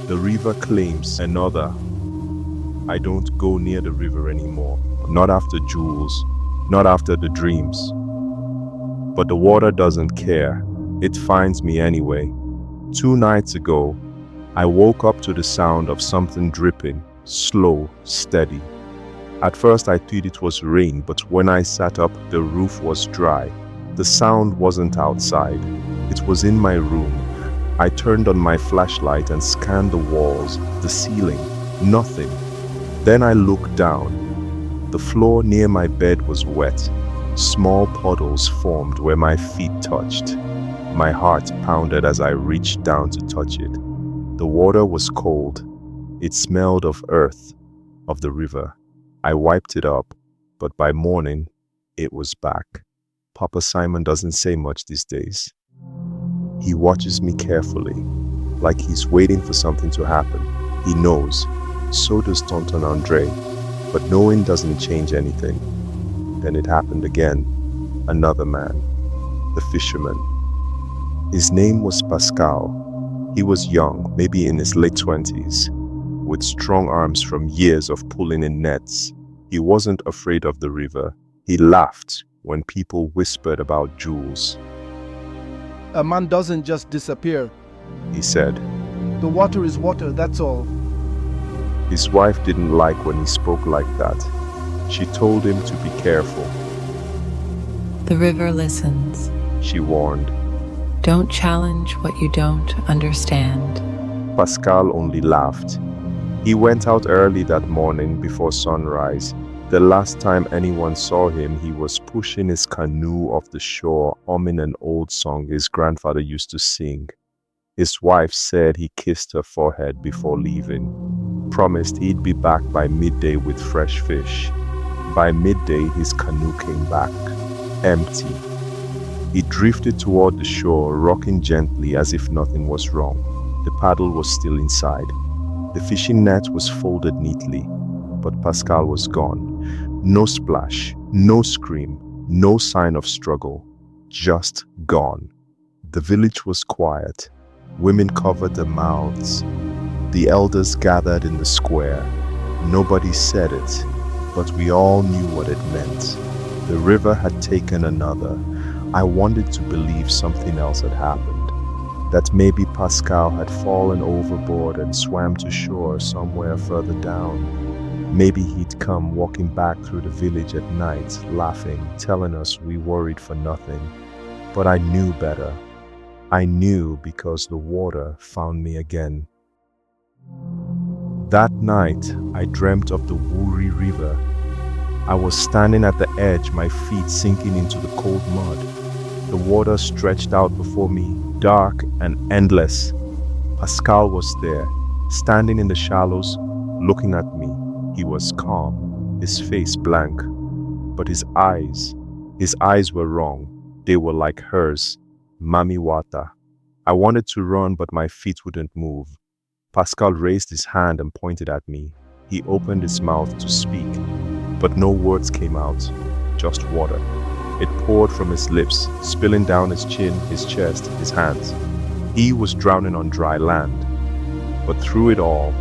The river claims another. I don't go near the river anymore. Not after Jules, not after the dreams. But the water doesn't care. It finds me anyway. 2 nights ago, I woke up to the sound of something dripping, slow, steady. At first I thought it was rain, but when I sat up, the roof was dry. The sound wasn't outside. It was in my room. I turned on my flashlight and scanned the walls, the ceiling. Nothing. Then I looked down. The floor near my bed was wet. Small puddles formed where my feet touched. My heart pounded as I reached down to touch it. The water was cold. It smelled of earth, of the river. I wiped it up, but by morning, it was back. Papa Simon doesn't say much these days. He watches me carefully, like he's waiting for something to happen. He knows. So does Tonton Andre. But knowing doesn't change anything. Then it happened again. Another man. The fisherman. His name was Pascal. He was young, maybe in his late 20s, with strong arms from years of pulling in nets. He wasn't afraid of the river. He laughed when people whispered about Jules. A man doesn't just disappear. He said. The water is water, that's all. His wife didn't like when he spoke like that. She told him to be careful. The river listens. She warned. Don't challenge what you don't understand. Pascal only laughed. He went out early that morning before sunrise. The last time anyone saw him, he was pushing his canoe off the shore, humming an old song his grandfather used to sing. His wife said he kissed her forehead before leaving, promised he'd be back by midday with fresh fish. By midday, his canoe came back, empty. He drifted toward the shore, rocking gently as if nothing was wrong. The paddle was still inside. The fishing net was folded neatly, but Pascal was gone. No splash, no scream, no sign of struggle, just gone. The village was quiet. Women covered their mouths. The elders gathered in the square. Nobody said it, but we all knew what it meant. The river had taken another. I wanted to believe something else had happened, that maybe Pascal had fallen overboard and swam to shore somewhere further down. Maybe he'd come walking back through the village at night, laughing, telling us we worried for nothing. But I knew better. I knew because the water found me again. That night, I dreamt of the Wouri River. I was standing at the edge, my feet sinking into the cold mud. The water stretched out before me, dark and endless. Pascal was there, standing in the shallows, looking at me. He was calm, his face blank. But his eyes were wrong. They were like hers, Mami Wata. I wanted to run, but my feet wouldn't move. Pascal raised his hand and pointed at me. He opened his mouth to speak, but no words came out, just water. It poured from his lips, spilling down his chin, his chest, his hands. He was drowning on dry land. But through it all,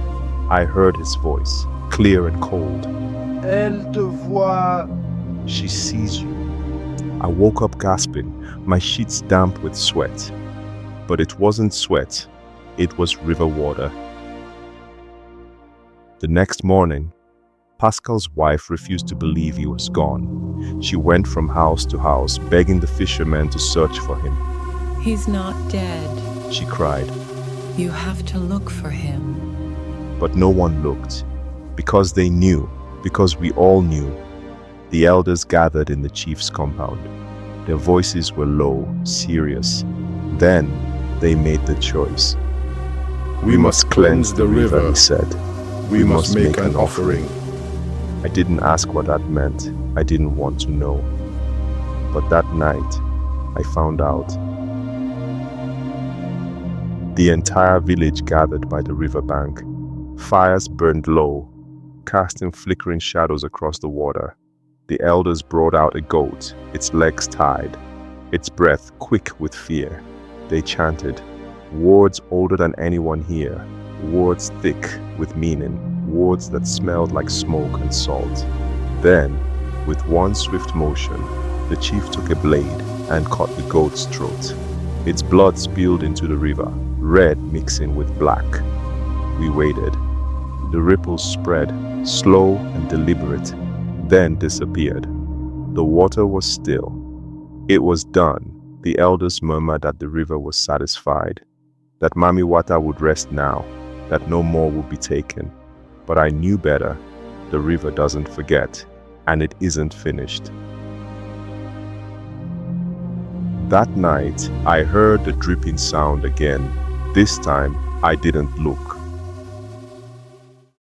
I heard his voice, clear and cold. Elle te voit. She sees you. I woke up gasping, my sheets damp with sweat. But it wasn't sweat, it was river water. The next morning, Pascal's wife refused to believe he was gone. She went from house to house, begging the fishermen to search for him. He's not dead. She cried. You have to look for him. But no one looked, because they knew, because we all knew. The elders gathered in the chief's compound. Their voices were low, serious. Then they made the choice. We must cleanse the river, he said. We must make an offering. I didn't ask what that meant. I didn't want to know. But that night, I found out. The entire village gathered by the riverbank. Fires burned low, casting flickering shadows across the water. The elders brought out a goat, its legs tied, its breath quick with fear. They chanted, words older than anyone here, words thick with meaning, words that smelled like smoke and salt. Then, with one swift motion, the chief took a blade and cut the goat's throat. Its blood spilled into the river, red mixing with black. We waited. The ripples spread, slow and deliberate, then disappeared. The water was still. It was done. The elders murmured that the river was satisfied, that Mami Wata would rest now, that no more would be taken. But I knew better. The river doesn't forget, and it isn't finished. That night, I heard the dripping sound again. This time, I didn't look.